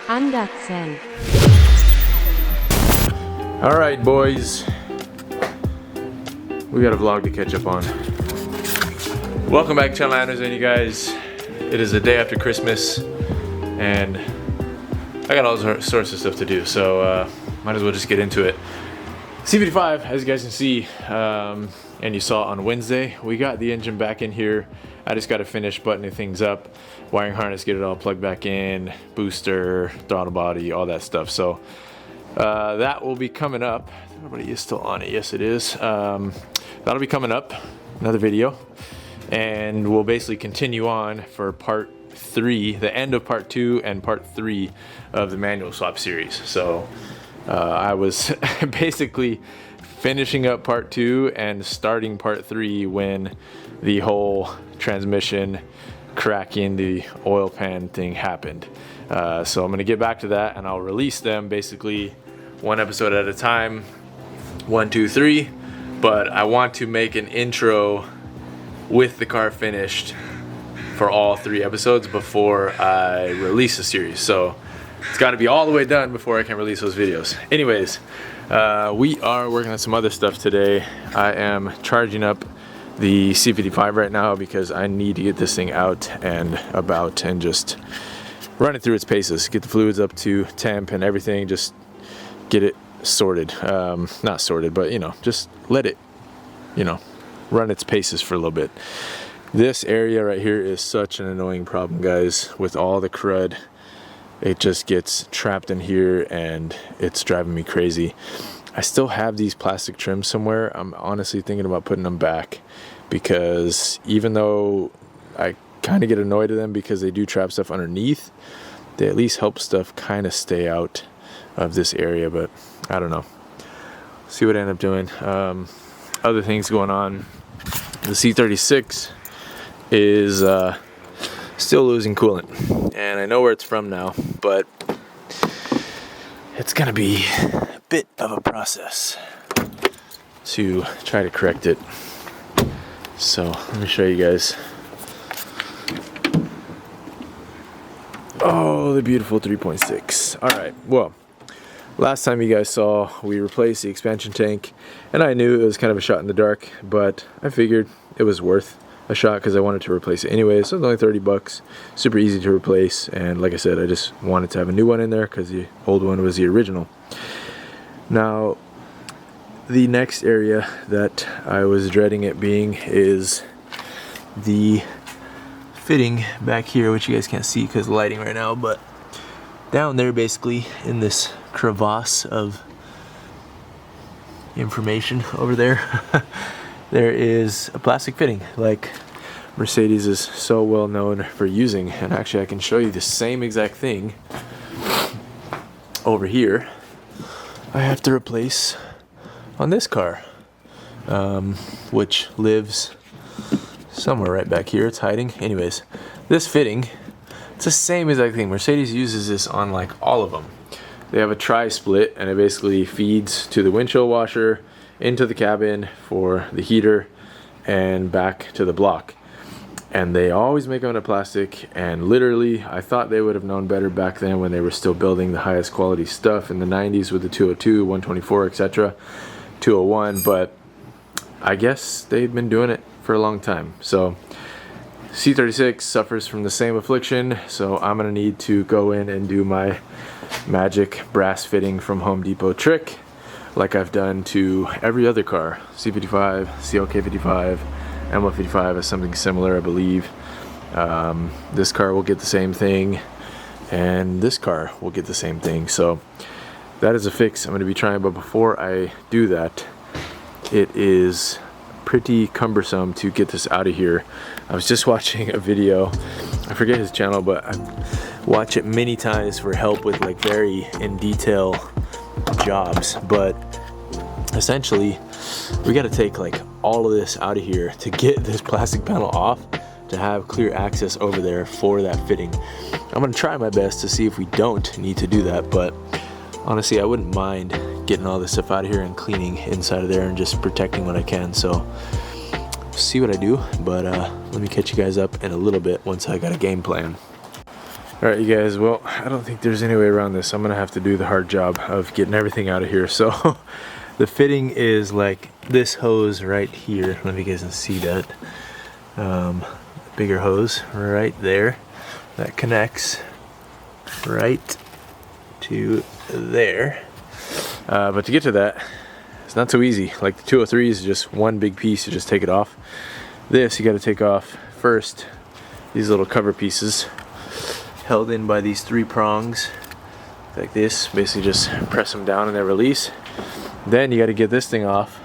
Andersen. All right, boys. We got a vlog to catch up on. Welcome back, channel Anders and you guys. It is the day after Christmas, and I got all sorts of stuff to do, so might as well just get into it. C55, as you guys can see, and you saw on Wednesday, we got the engine back in here. I just got to finish buttoning things up, wiring harness, get it all plugged back in, booster, throttle body, all that stuff. So that will be coming up. Everybody is still on it. Yes, it is. That'll be coming up, another video, and we'll basically continue on for part 3, the end of part 2 and part 3 of the manual swap series. So I was basically finishing up part 2 and starting part 3 when the whole transmission cracking the oil pan thing happened. So I'm gonna get back to that, and I'll release them basically one episode at a time, 1, 2, 3. But I want to make an intro with the car finished for all 3 episodes before I release the series. So it's got to be all the way done before I can release those videos. Anyways, we are working on some other stuff today. I am charging up the C55 right now because I need to get this thing out and about and just run it through its paces, get the fluids up to temp and everything, just get it sorted. Not sorted, but you know, just let it, you know, run its paces for a little bit. This area right here is such an annoying problem, guys, with all the crud. It just gets trapped in here and it's driving me crazy. I still have these plastic trims somewhere. I'm honestly thinking about putting them back because even though I kind of get annoyed at them because they do trap stuff underneath, they at least help stuff kind of stay out of this area, but I don't know. See what I end up doing. Other things going on. The C36 is still losing coolant, and I know where it's from now, but it's gonna be a bit of a process to try to correct it. So let me show you guys. Oh, the beautiful 3.6. All right, well, last time you guys saw, we replaced the expansion tank, and I knew it was kind of a shot in the dark, but I figured it was worth a shot because I wanted to replace it anyway. So it's only 30 bucks, super easy to replace, and like I said, I just wanted to have a new one in there because the old one was the original. Now, the next area that I was dreading it being is the fitting back here, which you guys can't see because of the lighting right now, but down there basically in this crevasse of information over there there is a plastic fitting like Mercedes is so well known for using. And actually I can show you the same exact thing over here. I have to replace on this car, which lives somewhere right back here. It's hiding. Anyways, this fitting, it's the same exact thing. Mercedes uses this on like all of them. They have a tri-split, and it basically feeds to the windshield washer, into the cabin for the heater, and back to the block. And they always make them in a plastic, and literally I thought they would have known better back then when they were still building the highest quality stuff in the 90s with the 202, 124, etc., 201, but I guess they've been doing it for a long time. So C36 suffers from the same affliction, so I'm gonna need to go in and do my magic brass fitting from Home Depot trick like I've done to every other car. C55, CLK55, M155 is something similar, I believe. This car will get the same thing, and this car will get the same thing. So that is a fix I'm going to be trying, but before I do that, it is pretty cumbersome to get this out of here. I was just watching a video, I forget his channel, but I watch it many times for help with like very in detail jobs, but essentially we got to take like all of this out of here to get this plastic panel off to have clear access over there for that fitting. I'm gonna try my best to see if we don't need to do that, but honestly I wouldn't mind getting all this stuff out of here and cleaning inside of there and just protecting what I can. So see what I do, but let me catch you guys up in a little bit once I got a game plan. Alright you guys, well, I don't think there's any way around this. I'm gonna have to do the hard job of getting everything out of here. So the fitting is like this hose right here. I don't know if you guys can see that. Bigger hose right there that connects right to there. But to get to that, it's not so easy. Like the 203 is just one big piece, you just take it off. This you got to take off first. These little cover pieces held in by these 3 prongs like this. Basically just press them down and they release. Then you got to get this thing off,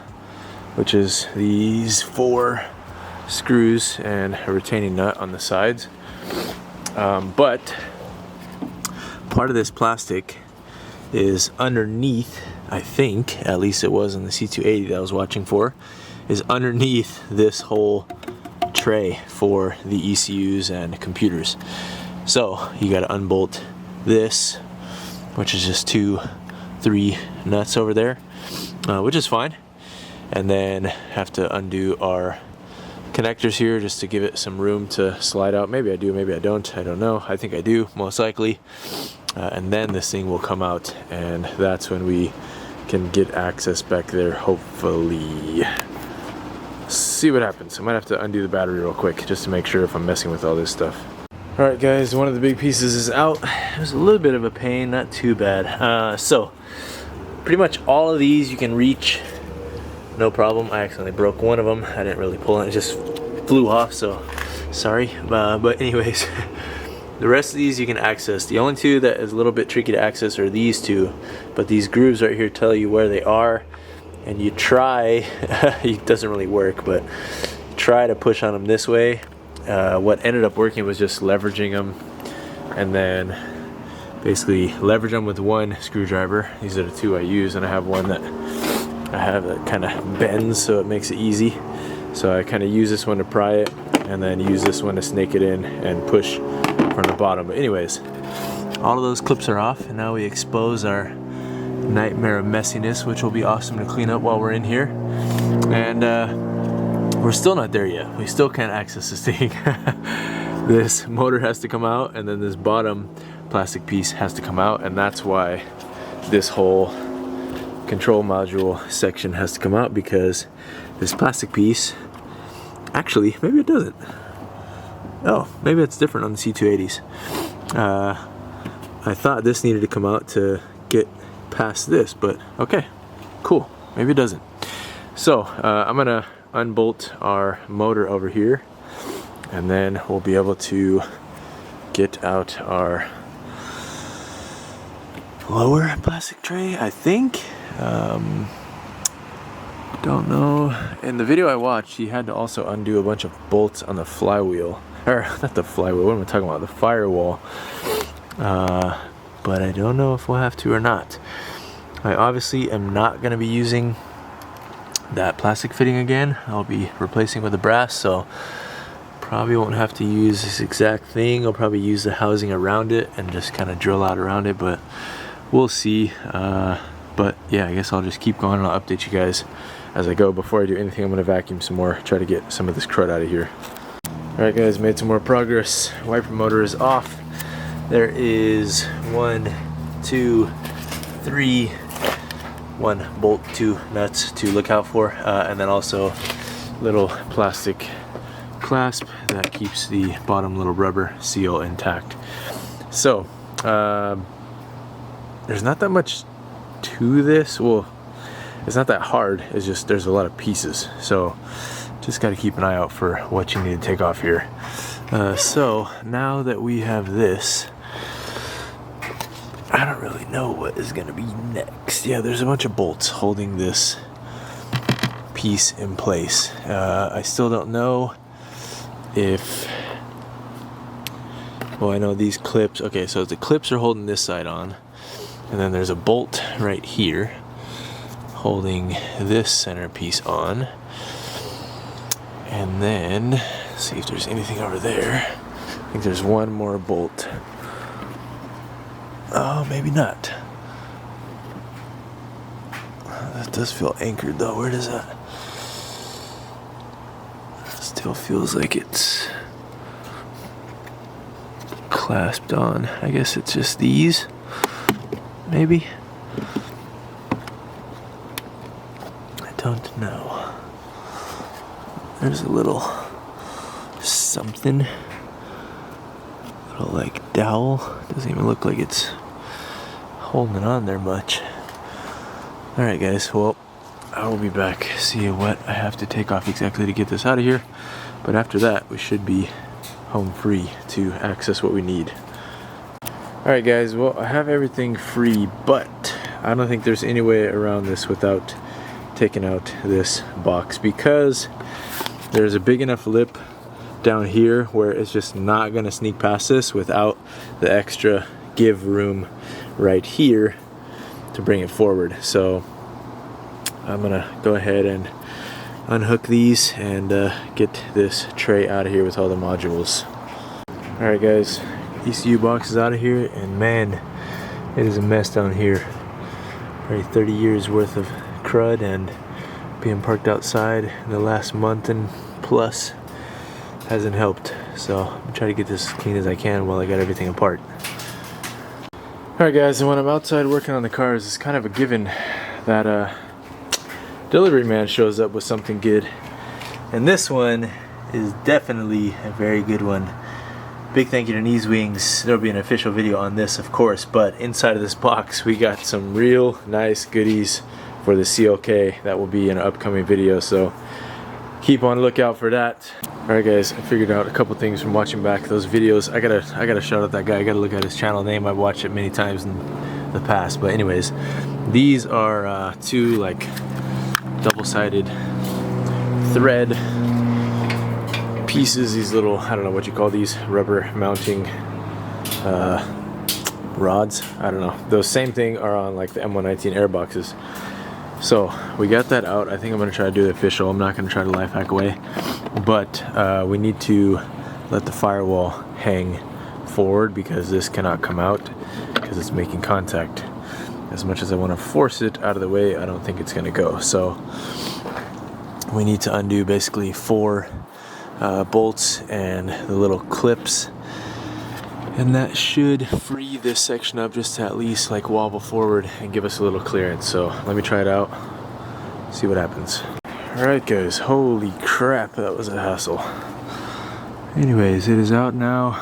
which is these 4 screws and a retaining nut on the sides. But part of this plastic is underneath, I think, at least it was on the C280 that I was watching for, is underneath this whole tray for the ECUs and computers. So you got to unbolt this, which is just 2-3 nuts over there, which is fine, and then have to undo our connectors here just to give it some room to slide out. Maybe I do, maybe I don't know. I think I do, most likely. And then this thing will come out, and that's when we can get access back there, hopefully. See what happens. I might have to undo the battery real quick just to make sure if I'm messing with all this stuff. Alright guys, one of the big pieces is out. It was a little bit of a pain, not too bad. So pretty much all of these you can reach no problem. I accidentally broke one of them. I didn't really pull it, it just flew off, so sorry. But anyways, the rest of these you can access. The only 2 that is a little bit tricky to access are these 2, but these grooves right here tell you where they are, and you try, it doesn't really work, but try to push on them this way. What ended up working was just leveraging them, and then basically leverage them with one screwdriver. These are the 2 I use, and I have one that kind of bends, so it makes it easy. So I kind of use this one to pry it, and then use this one to snake it in and push from the bottom. But anyways, all of those clips are off, and now we expose our nightmare of messiness, which will be awesome to clean up while we're in here. And we're still not there yet. We still can't access this thing. This motor has to come out, and then this bottom plastic piece has to come out, and that's why this whole control module section has to come out, because this plastic piece, actually, maybe it doesn't. Oh, maybe it's different on the C280s. I thought this needed to come out to get past this, but okay, cool. Maybe it doesn't. So I'm gonna unbolt our motor over here, and then we'll be able to get out our lower plastic tray, I think. Don't know. In the video I watched, he had to also undo a bunch of bolts on the flywheel, or not the flywheel, what am I talking about, the firewall. But I don't know if we'll have to or not. I obviously am not going to be using that plastic fitting again. I'll be replacing with the brass, so probably won't have to use this exact thing. I'll probably use the housing around it and just kind of drill out around it, but we'll see. But yeah, I guess I'll just keep going, and I'll update you guys as I go. Before I do anything, I'm going to vacuum some more, try to get some of this crud out of here. Alright guys, made some more progress. Wiper motor is off. There is 1, 2, 3, 1 bolt, 2 nuts to look out for, and then also little plastic clasp that keeps the bottom little rubber seal intact. So there's not that much to this. Well, it's not that hard, it's just there's a lot of pieces, so just got to keep an eye out for what you need to take off here. So now that we have this, I don't really know what is going to be next. Yeah, there's a bunch of bolts holding this piece in place. I still don't know if, well, I know these clips, okay, so the clips are holding this side on, and then there's a bolt right here holding this center piece on, and then let's see if there's anything over there. I think there's one more bolt. Oh, maybe not. That does feel anchored though. Where does that? Still feels like it's clasped on. I guess it's just these, maybe? I don't know. There's a little something, little like dowel. Doesn't even look like it's holding on there much. Alright guys, well, I will be back, see what I have to take off exactly to get this out of here. But after that, we should be home free to access what we need. Alright guys, well, I have everything free, but I don't think there's any way around this without taking out this box, because there's a big enough lip down here where it's just not gonna sneak past this without the extra give room right here to bring it forward. So I'm gonna go ahead and unhook these and get this tray out of here with all the modules. Alright guys, ECU box is out of here, and man, it is a mess down here. Probably 30 years worth of crud and being parked outside in the last month and plus hasn't helped. So I'm gonna try to get this as clean as I can while I got everything apart. Alright guys, and when I'm outside working on the cars, it's kind of a given that delivery man shows up with something good. And this one is definitely a very good one. Big thank you to Knees Wings. There'll be an official video on this, of course, but inside of this box we got some real nice goodies for the CLK that will be in an upcoming video, so keep on lookout for that. Alright guys, I figured out a couple things from watching back those videos. I gotta shout out that guy. I gotta look at his channel name. I've watched it many times in the past, but anyways, these are two like double-sided thread pieces, these little, I don't know what you call these, rubber mounting rods, I don't know. Those same thing are on like the M119 air boxes. So we got that out. I think I'm gonna try to do the official. I'm not gonna try to life hack away, but we need to let the firewall hang forward because this cannot come out because it's making contact. As much as I want to force it out of the way, I don't think it's gonna go. So we need to undo basically 4 bolts and the little clips, and that should free this section up just to at least like wobble forward and give us a little clearance. So let me try it out, see what happens. Alright guys, holy crap, that was a hassle. Anyways, it is out now.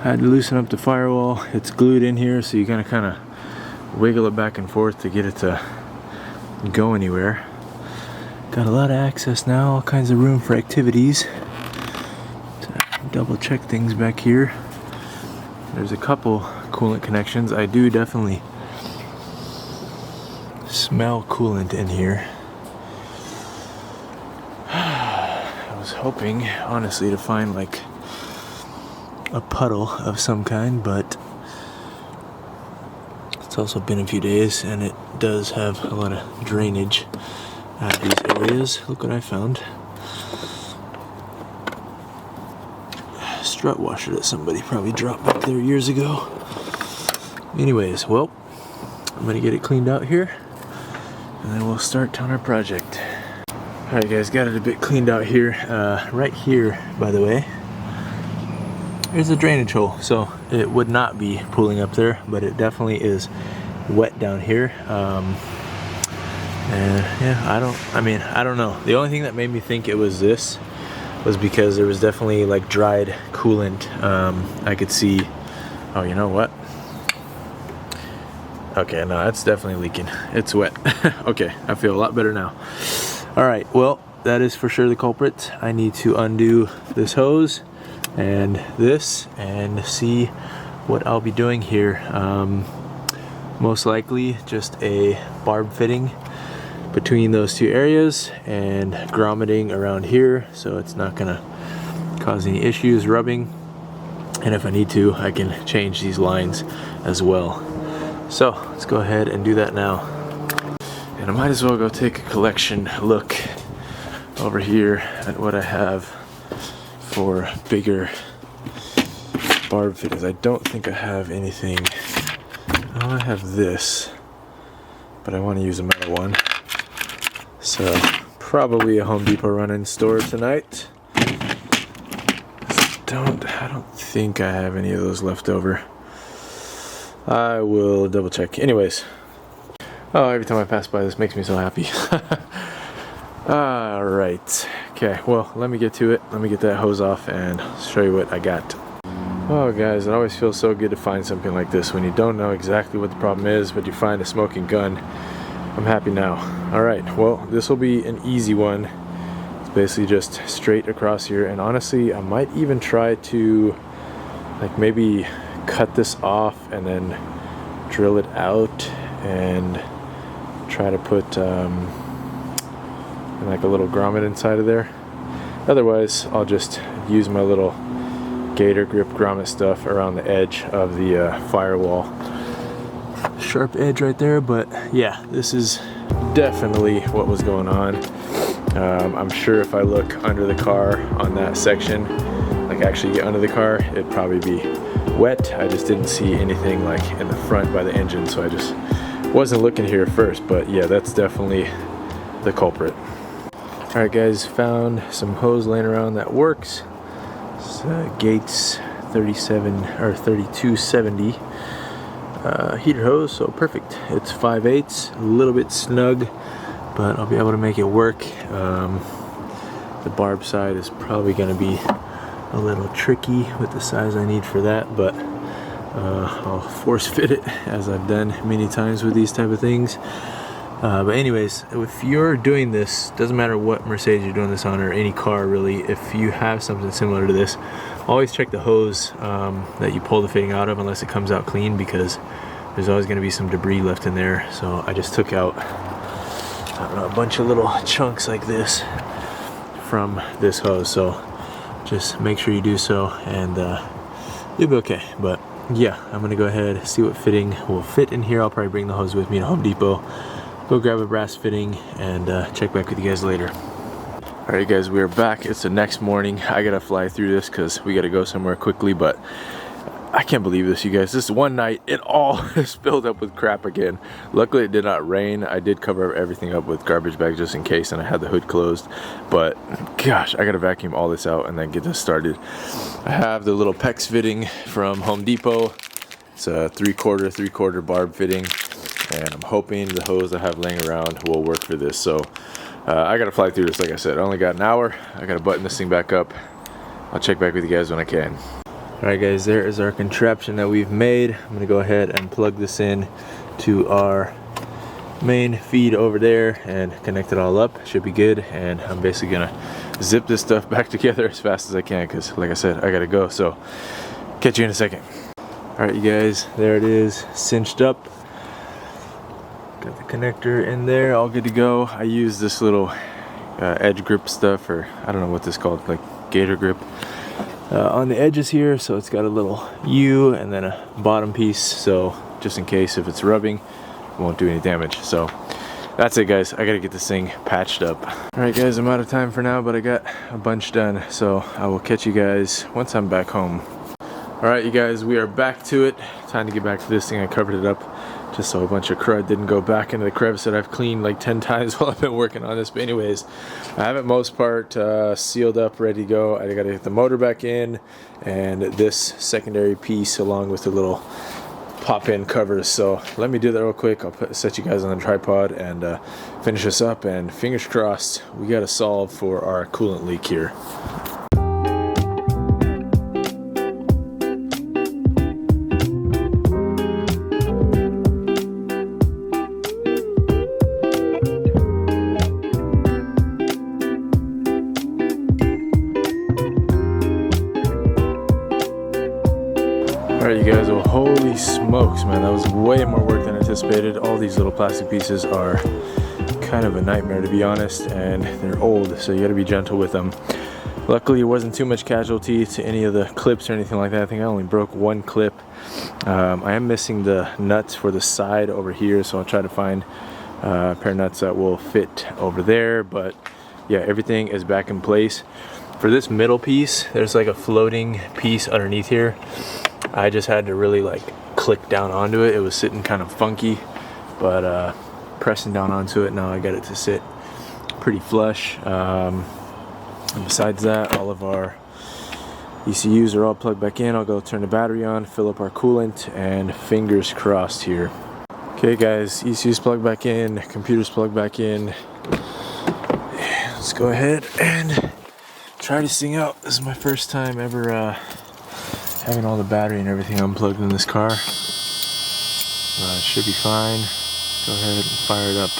I had to loosen up the firewall. It's glued in here, so you gotta kind of wiggle it back and forth to get it to go anywhere. Got a lot of access now, all kinds of room for activities. Double check things back here. There's a couple coolant connections. I do definitely smell coolant in here. I was hoping, honestly, to find like a puddle of some kind, but it's also been a few days and it does have a lot of drainage at these areas. Look what I found. Strut washer that somebody probably dropped back there years ago. Anyways, well, I'm gonna get it cleaned out here and then we'll start on our project. Alright guys, got it a bit cleaned out here. Right here, by the way, there's a drainage hole, so it would not be pooling up there, but it definitely is wet down here. And yeah, I don't know. The only thing that made me think it was this was because there was definitely like dried coolant. I could see, oh, you know what? Okay, no, it's definitely leaking. It's wet. Okay, I feel a lot better now. All right, well, that is for sure the culprit. I need to undo this hose and this and see what I'll be doing here. Most likely just a barb fitting between those two areas and grommeting around here so it's not gonna cause any issues rubbing, and if I need to I can change these lines as well. So let's go ahead and do that now, and I might as well go take a collection look over here at what I have for bigger barb fittings. I don't think I have anything. Oh, I have this, but I want to use a metal one. So probably a Home Depot run-in store tonight. Just don't think I have any of those left over. I will double check. Anyways. Oh, every time I pass by this makes me so happy. Alright. Okay, well, let me get to it. Let me get that hose off and show you what I got. Oh guys, it always feels so good to find something like this when you don't know exactly what the problem is, but you find a smoking gun. I'm happy now. Alright, well, this will be an easy one. It's basically just straight across here, and honestly, I might even try to like maybe cut this off and then drill it out and try to put like a little grommet inside of there. Otherwise, I'll just use my little gator grip grommet stuff around the edge of the firewall. Sharp edge right there, but yeah, this is definitely what was going on. I'm sure if I look under the car on that section, like actually get under the car, it'd probably be wet. I just didn't see anything like in the front by the engine, so I just wasn't looking here first, but yeah, that's definitely the culprit. Alright guys, found some hose laying around that works. It's Gates 3270 heater hose, so perfect. It's 5/8, a little bit snug, but I'll be able to make it work. The barb side is probably going to be a little tricky with the size I need for that, but I'll force fit it as I've done many times with these type of things. But anyways, if you're doing this, doesn't matter what Mercedes you're doing this on or any car really, if you have something similar to this, always check the hose that you pull the fitting out of unless it comes out clean, because there's always going to be some debris left in there. So I just took out, I don't know, a bunch of little chunks like this from this hose. So just make sure you do so and you'll be okay. But yeah, I'm going to go ahead and see what fitting will fit in here. I'll probably bring the hose with me to Home Depot. Go grab a brass fitting and check back with you guys later. Alright guys, we are back. It's the next morning. I gotta fly through this because we gotta go somewhere quickly, but I can't believe this, you guys. This one night, it all spilled up with crap again. Luckily it did not rain. I did cover everything up with garbage bags just in case, and I had the hood closed. But gosh, I gotta vacuum all this out and then get this started. I have the little PEX fitting from Home Depot. It's a 3/4 barb fitting. And I'm hoping the hose I have laying around will work for this. So I gotta fly through this. Like I said, I only got an hour. I gotta button this thing back up. I'll check back with you guys when I can. Alright guys, there is our contraption that we've made. I'm gonna go ahead and plug this in to our main feed over there and connect it all up. Should be good. And I'm basically gonna zip this stuff back together as fast as I can, because like I said, I gotta go. So catch you in a second. Alright you guys, there it is, cinched up. Got the connector in there, all good to go. I use this little edge grip stuff, or I don't know what this is called, like gator grip, on the edges here. So it's got a little U and then a bottom piece, so just in case if it's rubbing, it won't do any damage. So that's it guys, I gotta get this thing patched up. Alright guys, I'm out of time for now, but I got a bunch done, so I will catch you guys once I'm back home. Alright you guys, we are back to it. Time to get back to this thing. I covered it up just so a bunch of crud didn't go back into the crevice that I've cleaned like 10 times while I've been working on this. But anyways, I have it most part sealed up, ready to go. I gotta get the motor back in and this secondary piece along with the little pop-in covers. So let me do that real quick. I'll set you guys on the tripod and finish this up, and fingers crossed we got a solve for our coolant leak here. Alright you guys, well holy smokes man, that was way more work than anticipated. All these little plastic pieces are kind of a nightmare to be honest, and they're old, so you gotta be gentle with them. Luckily it wasn't too much casualty to any of the clips or anything like that. I think I only broke one clip. I am missing the nuts for the side over here, so I'll try to find a pair of nuts that will fit over there. But yeah, everything is back in place. For this middle piece, there's like a floating piece underneath here. I just had to really like click down onto it. It was sitting kind of funky, but pressing down onto it, now I got it to sit pretty flush. And besides that, all of our ECUs are all plugged back in. I'll go turn the battery on, fill up our coolant, and fingers crossed here. Okay guys, ECU's plugged back in, computer's plugged back in. Let's go ahead and try this thing out. This is my first time ever having all the battery and everything unplugged in this car. It should be fine. Go ahead and fire it up.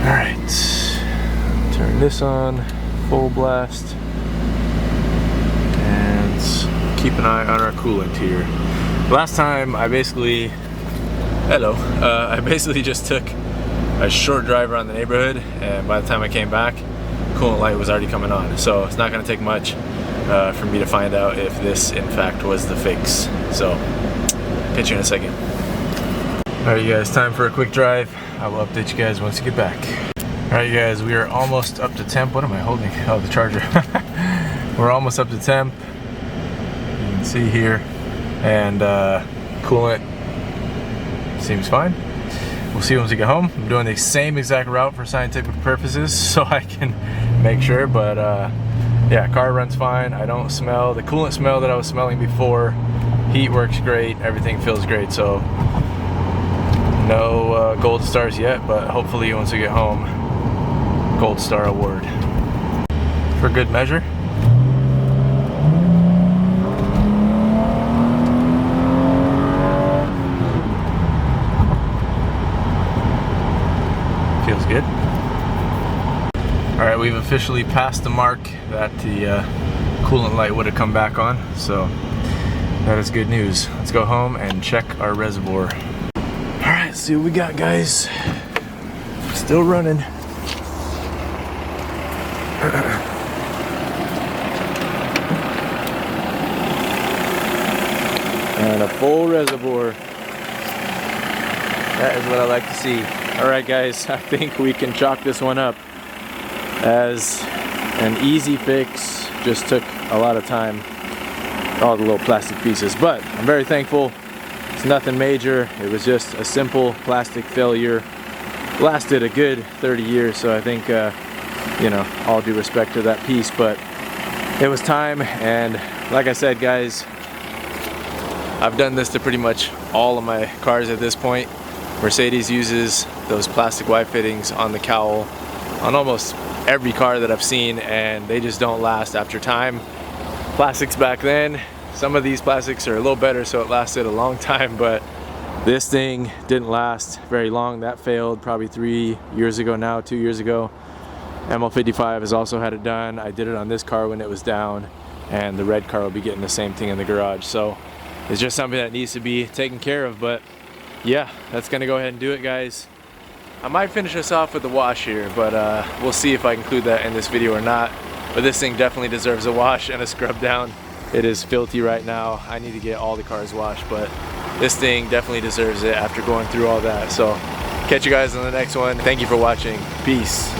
Alright, turn this on, full blast, and keep an eye on our coolant here. Last time I basically just took a short drive around the neighborhood, and by the time I came back, coolant light was already coming on. So it's not going to take much for me to find out if this in fact was the fix. So catch you in a second. Alright you guys, time for a quick drive. I will update you guys once you get back. Alright you guys, we are almost up to temp. What am I holding? Oh, the charger. We're almost up to temp. You can see here. And coolant seems fine. We'll see once we get home. I'm doing the same exact route for scientific purposes so I can make sure, but yeah, car runs fine. I don't smell the coolant smell that I was smelling before. Heat works great, everything feels great, so no gold stars yet, but hopefully once we get home, gold star award. For good measure. Feels good. Alright, we've officially passed the mark that the coolant light would have come back on, so that is good news. Let's go home and check our reservoir. Alright, see what we got, guys. Still running. And a full reservoir. That is what I like to see. Alright guys, I think we can chalk this one up as an easy fix. Just took a lot of time, all the little plastic pieces, but I'm very thankful. It's nothing major. It was just a simple plastic failure. Lasted a good 30 years, so I think you know, all due respect to that piece, but it was time. And like I said guys, I've done this to pretty much all of my cars at this point. Mercedes uses those plastic Y fittings on the cowl on almost every car that I've seen, and they just don't last after time. Plastics back then, some of these plastics are a little better, so it lasted a long time, but this thing didn't last very long. That failed probably 3 years ago now, 2 years ago. ML55 has also had it done. I did it on this car when it was down, and the red car will be getting the same thing in the garage. So it's just something that needs to be taken care of. But yeah, that's gonna go ahead and do it, guys. I might finish this off with the wash here, but we'll see if I include that in this video or not. But this thing definitely deserves a wash and a scrub down. It is filthy right now. I need to get all the cars washed, but this thing definitely deserves it after going through all that. So catch you guys on the next one. Thank you for watching. Peace.